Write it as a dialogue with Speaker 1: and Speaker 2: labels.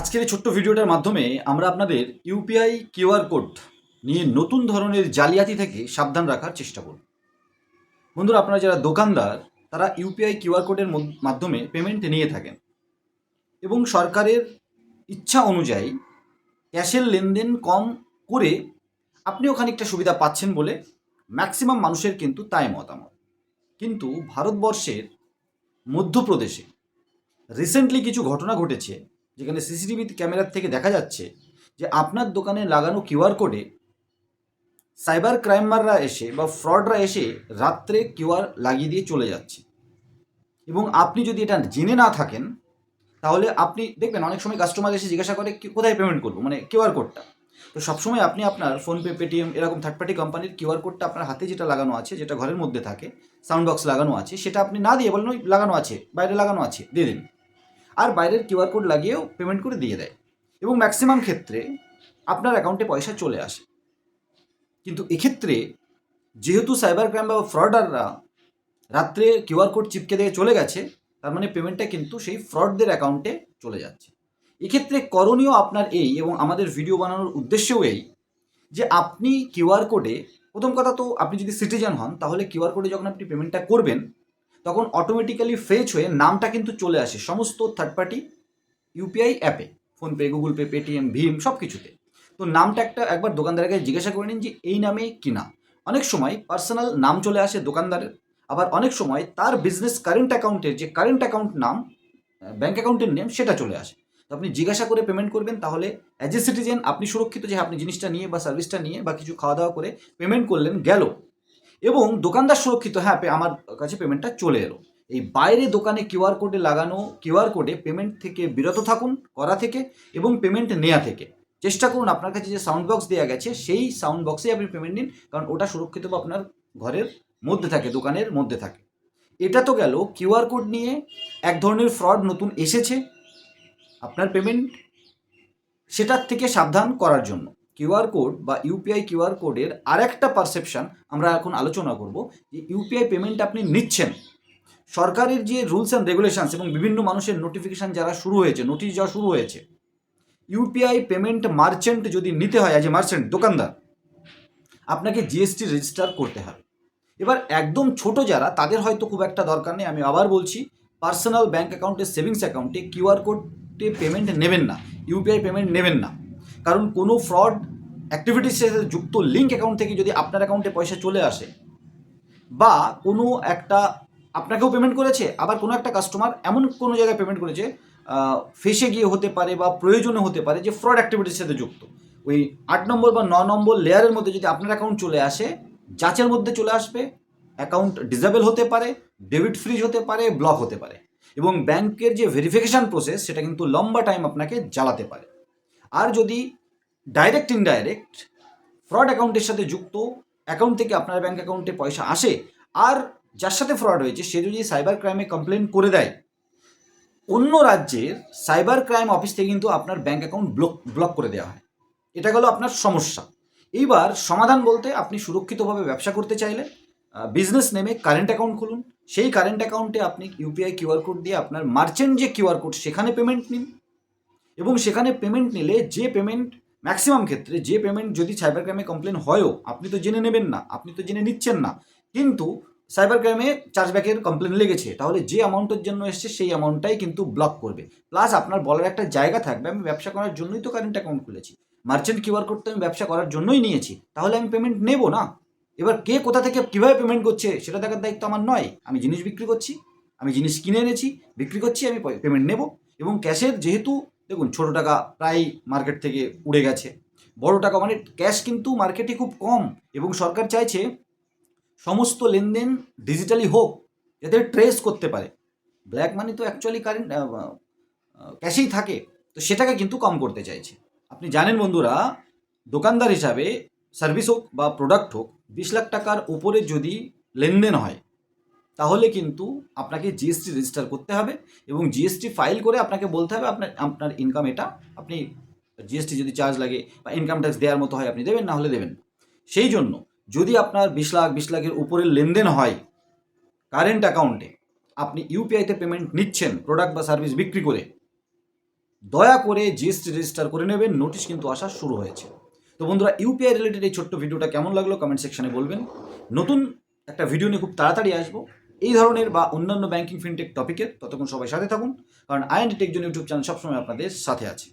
Speaker 1: আজকের এই ছোট্ট ভিডিওটার মাধ্যমে আমরা আপনাদের ইউপিআই কিউআর কোড নিয়ে নতুন ধরনের জালিয়াতি থেকে সাবধান রাখার চেষ্টা করব। বন্ধুরা, আপনারা যারা দোকানদার তারা ইউপিআই কিউআর কোডের মাধ্যমে পেমেন্ট নিয়ে থাকেন এবং সরকারের ইচ্ছা অনুযায়ী ক্যাশের লেনদেন কম করে আপনিও খানিকটা সুবিধা পাচ্ছেন বলে ম্যাক্সিমাম মানুষের কিন্তু তাই মতামত। কিন্তু ভারতবর্ষের মধ্যপ্রদেশে রিসেন্টলি কিছু ঘটনা ঘটেছে যেখানে সিসিটিভি ক্যামেরার থেকে দেখা যাচ্ছে যে আপনার দোকানে লাগানো কিউআর কোডে সাইবার ক্রাইমাররা এসে বা ফ্রডরা এসে রাত্রে কিউআর লাগিয়ে দিয়ে চলে যাচ্ছে। এবং আপনি যদি এটা জেনে না থাকেন তাহলে আপনি দেখবেন অনেক সময় কাস্টমার এসে জিজ্ঞাসা করে কোথায় পেমেন্ট করবো, মানে কিউআর কোডটা। তো সবসময় আপনি আপনার ফোনপে, পেটিএম এরকম থার্ড পার্টি কোম্পানির কিউআর কোডটা আপনার হাতে যেটা লাগানো আছে, যেটা ঘরের মধ্যে থাকে, সাউন্ড বক্স লাগানো আছে, সেটা আপনি না দিয়ে বলেন ওই লাগানো আছে, বাইরে লাগানো আছে, দিয়ে দিন। আর বাইরের কিউআর কোড লাগিয়েও পেমেন্ট করে দিয়ে দেয় এবং ম্যাক্সিমাম ক্ষেত্রে আপনার অ্যাকাউন্টে পয়সা চলে আসে। কিন্তু এক্ষেত্রে যেহেতু সাইবার ক্রাইম বা ফ্রডাররা রাত্রে কিউআর কোড চিপকে দিয়ে চলে গেছে, তার মানে পেমেন্টটা কিন্তু সেই ফ্রডদের অ্যাকাউন্টে চলে যাচ্ছে। এক্ষেত্রে করণীয় আপনার এই, এবং আমাদের ভিডিও বানানোর উদ্দেশ্যও এই, যে আপনি কিউআর কোডে, প্রথম কথা তো আপনি যদি সিটিজেন হন তাহলে কিউআর কোডে যখন আপনি পেমেন্টটা করবেন তখন অটোমেটিক্যালি ফেচ হয়ে নামটা কিন্তু চলে আসে সমস্ত থার্ড পার্টি ইউপিআই অ্যাপে, ফোনপে, গুগল পে, পেটিএম, ভীম সব কিছুতে। তো নামটা একবার দোকানদারের কাছে জিজ্ঞাসা করে নিন যে এই নামে কিনা। অনেক সময় পার্সোনাল নাম চলে আসে দোকানদারের, আবার অনেক সময় তার বিজনেস কারেন্ট অ্যাকাউন্টের যে কারেন্ট অ্যাকাউন্ট নাম, ব্যাঙ্ক অ্যাকাউন্টের নেম সেটা চলে আসে। তো আপনি জিজ্ঞাসা করে পেমেন্ট করবেন, তাহলে অ্যাজ এ সিটিজেন আপনি সুরক্ষিত যে আপনি জিনিসটা নিয়ে বা সার্ভিসটা নিয়ে বা কিছু খাওয়া দাওয়া করে পেমেন্ট করলেন গেল, এবং দোকানদার সুরক্ষিত, হ্যাঁ আমার কাছে পেমেন্টটা চলে এলো। এই বাইরে দোকানে কিউআর কোডে লাগানো কিউআর কোডে পেমেন্ট থেকে বিরত থাকুন করা থেকে, এবং পেমেন্ট নেওয়া থেকে চেষ্টা করুন আপনার কাছে যে সাউন্ড বক্স দেওয়া গেছে সেই সাউন্ড বক্সেই আপনি পেমেন্ট নিন, কারণ ওটা সুরক্ষিত বা আপনার ঘরের মধ্যে থাকে, দোকানের মধ্যে থাকে। এটা তো গেল কিউআর কোড নিয়ে এক ধরনের ফ্রড নতুন এসেছে আপনার পেমেন্ট সেটার থেকে সাবধান করার জন্য। কিউআর কোড বা ইউপিআই কিউআর কোডের আরেকটা পারসেপশন আমরা এখন আলোচনা করব, যে ইউপিআই পেমেন্ট আপনি নিচ্ছেন, সরকারের যে রুলস অ্যান্ড রেগুলেশনস এবং বিভিন্ন মানুষের নোটিফিকেশান যারা শুরু হয়েছে, নোটিশ যাওয়া শুরু হয়েছে, ইউপিআই পেমেন্ট মার্চেন্ট যদি নিতে হয়, অ্যাজ এ মার্চেন্ট দোকানদার, আপনাকে জিএসটি রেজিস্টার করতে হবে। এবার একদম ছোট যারা, তাদের হয়তো খুব একটা দরকার নেই। আমি আবার বলছি, পার্সোনাল ব্যাঙ্ক অ্যাকাউন্টে, সেভিংস অ্যাকাউন্টে কিউআর কোডে পেমেন্ট নেবেন না, ইউপিআই পেমেন্ট নেবেন না। কারণ কোনো ফ্রড অ্যাক্টিভিটির সাথে যুক্ত লিঙ্ক অ্যাকাউন্ট থেকে যদি আপনার অ্যাকাউন্টে পয়সা চলে আসে, বা কোনো একটা আপনাকেও পেমেন্ট করেছে, আবার কোনো একটা কাস্টমার এমন কোনো জায়গায় পেমেন্ট করেছে, ফেসে গিয়ে হতে পারে বা প্রয়োজনে হতে পারে, যে ফ্রড অ্যাক্টিভিটির সাথে যুক্ত, ওই 8 নম্বর বা 9 নম্বর লেয়ারের মধ্যে যদি আপনার অ্যাকাউন্ট চলে আসে, যাচের মধ্যে চলে আসবে, অ্যাকাউন্ট ডিসেবল হতে পারে, ডেবিট ফ্রিজ হতে পারে, ব্লক হতে পারে, এবং ব্যাংকের যে ভেরিফিকেশান প্রসেস সেটা কিন্তু লম্বা টাইম আপনাকে জ্বালাতে পারে। আর যদি ডাইরেক্ট ইনডাইরেক্ট ফ্রড অ্যাকাউন্টের সাথে যুক্ত অ্যাকাউন্ট থেকে আপনার ব্যাঙ্ক অ্যাকাউন্টে পয়সা আসে, আর যার সাথে ফ্রড হয়েছে সে যদি সাইবার ক্রাইমে কমপ্লেন করে দেয়, অন্য রাজ্যের সাইবার ক্রাইম অফিস থেকে কিন্তু আপনার ব্যাঙ্ক অ্যাকাউন্ট ব্লক করে দেওয়া হয়। এটা গেল আপনার সমস্যা। এইবার সমাধান বলতে, আপনি সুরক্ষিতভাবে ব্যবসা করতে চাইলে বিজনেস নেমে কারেন্ট অ্যাকাউন্ট খুলুন, সেই কারেন্ট অ্যাকাউন্টে আপনি ইউপিআই কিউআর কোড দিয়ে আপনার মার্চেন্ট যে কিউআর কোড সেখানে পেমেন্ট নিন, এবং সেখানে পেমেন্ট নিলে যে পেমেন্ট, ম্যাক্সিমাম ক্ষেত্রে যে পেমেন্ট যদি সাইবার ক্রাইমে কমপ্লেন হয়ও, আপনি তো জেনে নেবেন না, আপনি তো জেনে নিচ্ছেন না, কিন্তু সাইবার ক্রাইমে চার্জব্যাকের কমপ্লেন লেগেছে, তাহলে যে অ্যামাউন্টের জন্য এসছে সেই অ্যামাউন্টটাই কিন্তু ব্লক করবে। প্লাস আপনার বলার একটা জায়গা থাকবে, আমি ব্যবসা করার জন্যই তো কারেন্ট অ্যাকাউন্ট খুলেছি, মার্চেন্ট কিউআর কোড তো আমি ব্যবসা করার জন্যই নিয়েছি, তাহলে আমি পেমেন্ট নেবো না। এবার কে কোথা থেকে কীভাবে পেমেন্ট করছে সেটা দেখার দায়িত্ব আমার নয়। আমি জিনিস বিক্রি করছি, আমি জিনিস কিনে এনেছি, বিক্রি করছি, আমি পেমেন্ট নেব। এবং ক্যাশের যেহেতু, দেখুন, ছোটো টাকা প্রায় মার্কেট থেকে উড়ে গেছে, বড় টাকা মানে ক্যাশ কিন্তু মার্কেটে খুব কম, এবং সরকার চাইছে সমস্ত লেনদেন ডিজিটালি হোক, যাতে ট্রেস করতে পারে। ব্ল্যাক মানি তো অ্যাকচুয়ালি কারেন্ট ক্যাশেই থাকে, তো সেটাকে কিন্তু কম করতে চাইছে। আপনি জানেন বন্ধুরা, দোকানদার হিসাবে সার্ভিস হোক বা প্রোডাক্ট হোক, 20 লাখ টাকার উপরে যদি লেনদেন হয় তাহলে কিন্তু আপনাকে জিএসটি রেজিস্টার করতে হবে, এবং জিএসটি ফাইল করে আপনাকে বলতে হবে আপনার আপনার ইনকাম এটা, আপনি জিএসটি যদি চার্জ লাগে বা ইনকাম ট্যাক্স দেওয়ার মতো হয় আপনি দেবেন, না হলে দেবেন। সেই জন্য যদি আপনার 20 লাখ, 20 লাখের উপরের লেনদেন হয় কারেন্ট অ্যাকাউন্টে, আপনি ইউপিআইতে পেমেন্ট নিচ্ছেন প্রোডাক্ট বা সার্ভিস বিক্রি করে, দয়া করে জিএসটি রেজিস্টার করে নেবেন, নোটিশ কিন্তু আসা শুরু হয়েছে। তো বন্ধুরা, ইউপিআই রিলেটেড এই ছোট্ট ভিডিওটা কেমন লাগলো কমেন্ট সেকশনে বলবেন। নতুন একটা ভিডিও নিয়ে খুব তাড়াতাড়ি আসবো এই ধরনের বা অন্যান্য ব্যাংকিং ফিনটেক টপিকের। ততক্ষণ সবাই সাথে থাকুন, কারণ I and tech zone YouTube channel সবসময় আপনাদের সাথে আছে।